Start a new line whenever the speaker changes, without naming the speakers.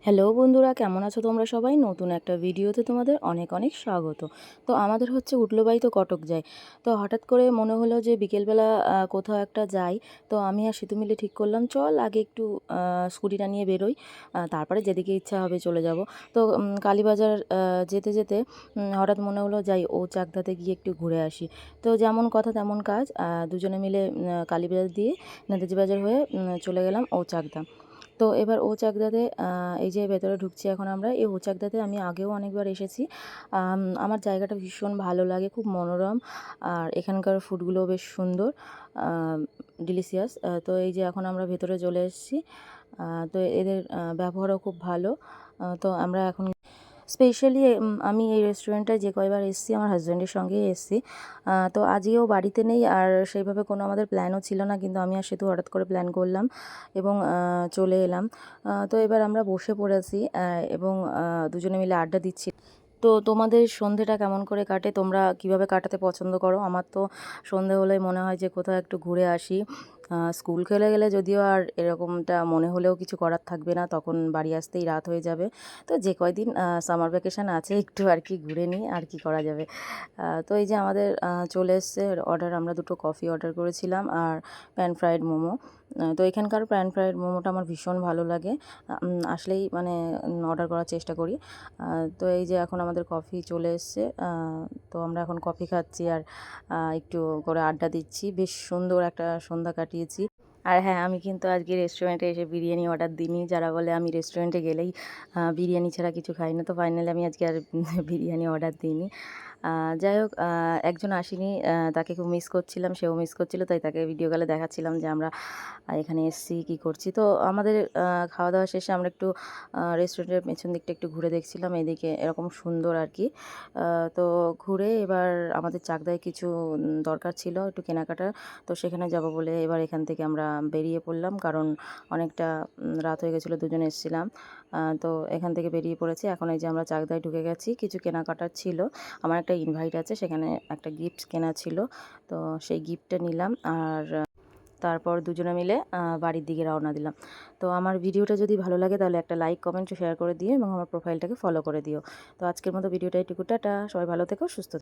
Hello বন্ধুরা, কেমন আছো তোমরা সবাই? নতুন একটা ভিডিওতে তোমাদের অনেক অনেক স্বাগত। তো আমাদের হচ্ছে উঠলোবাই তো কটক যাই। তো হঠাৎ করে মনে হলো যে বিকেলবেলা কোথাও একটা যাই। তো আমি আর সিতু মিলে ঠিক করলাম চল আগে একটু স্কুটিটা নিয়ে বেরোই, তারপরে যেদিকে ইচ্ছা হবে চলে যাব। তো কালীবাজার যেতে যেতে হঠাৎ মনে হলো যাই ও চাকদাতে গিয়ে একটু ঘুরে আসি। তো যেমন কথা তেমন কাজ, দুজনে মিলে কালীবাজার দিয়ে নেতাজি বাজার হয়ে চলে গেলাম ও চাকদা। তো এবার ও চাকদাতে এই যে ভেতরে ঢুকছি এখন আমরা, এই ও চাকদাতে আমি আগেও অনেকবার এসেছি। আমার জায়গাটা ভীষণ ভালো লাগে, খুব মনোরম, আর এখানকার ফুডগুলো বেশ সুন্দর, ডিলিশিয়াস। তো এই যে এখন আমরা ভেতরে চলে এসেছি। তো এদের ব্যবহারও খুব ভালো। তো আমরা এখন স্পেশালি আমি এই রেস্টুরেন্টটায় যে কয়বার এসেছি আমার হাজব্যান্ডের সঙ্গেই এসেছি। তো আজকেও বাড়িতে নেই, আর সেইভাবে কোনো আমাদের প্ল্যানও ছিল না, কিন্তু আমি আর সেতু হঠাৎ করে প্ল্যান করলাম এবং চলে এলাম। তো এবার আমরা বসে পড়েছি এবং দুজনে মিলে আড্ডা দিচ্ছি। তো তোমাদের সন্ধেটা কেমন করে কাটে, তোমরা কিভাবে কাটাতে পছন্দ করো? আমার তো সন্ধে হলেই মনে হয় যে কোথাও একটু ঘুরে আসি। স্কুল খেলে গেলে যদিও আর এরকমটা মনে হলেও কিছু করার থাকবে না, তখন বাড়ি আসতেই রাত হয়ে যাবে। তো যে কয়দিন সামার ভ্যাকেশান আছে একটু আর কি ঘুরে নিই, আর কি করা যাবে। তো এই যে আমাদের চলে এসছে অর্ডার, আমরা দুটো কফি অর্ডার করেছিলাম আর প্যান ফ্রাইড মোমো। তো এখানকার প্যান ফ্রাইড মোমোটা আমার ভীষণ ভালো লাগে, আসলেই মানে অর্ডার করার চেষ্টা করি। তো এই যে এখন আমাদের কফি চলে এসছে। তো আমরা এখন কফি খাচ্ছি আর একটু করে আড্ডা দিচ্ছি, বেশ সুন্দর একটা সন্ধ্যা কাটিয়েছি। আর হ্যাঁ, আমি কিন্তু আজকে রেস্টুরেন্টে এসে বিরিয়ানি অর্ডার দিইনি। যারা বলে আমি রেস্টুরেন্টে গেলেই বিরিয়ানি ছাড়া কিছু খাই না, তো ফাইনালি আমি আজকে আর বিরিয়ানি অর্ডার দিইনি। যাই হোক, একজন আসেনি, তাকে খুব মিস করছিলাম, সেও মিস করছিল, তাই তাকে ভিডিও কলে দেখাচ্ছিলাম যে আমরা এখানে এসেছি, কী করছি। তো আমাদের খাওয়া দাওয়া শেষে আমরা একটু রেস্টুরেন্টের পেছন দিকটা একটু ঘুরে দেখছিলাম, এদিকে এরকম সুন্দর আর কি। তো ঘুরে এবার আমাদের চাকদায় কিছু দরকার ছিল একটু কেনাকাটার, তো সেখানে যাব বলে এবার এখান থেকে আমরা বেরিয়ে পড়লাম, কারণ অনেকটা রাত হয়ে গেছিলো, দুজনে এসেছিলাম। তো এখান থেকে বেরিয়ে পড়েছি, এখন এই যে আমরা চাকদায় ঢুকে গেছি। কিছু কেনাকাটার ছিল, আমার একটা ইনভাইট আছে, সেখানে একটা গিফট কেনা ছিল, তো সেই গিফটটা নিলাম আর তারপর দুজনে মিলে বাড়ির দিকে রওনা দিলাম। তো আমার ভিডিওটা যদি ভালো লাগে তাহলে একটা লাইক কমেন্ট শেয়ার করে দিও এবং আমার প্রোফাইলটাকে ফলো করে দিও। তো আজকের মতো ভিডিওটা এটুকু, টাটা, সবাই ভালো থেকো, সুস্থ থেকো।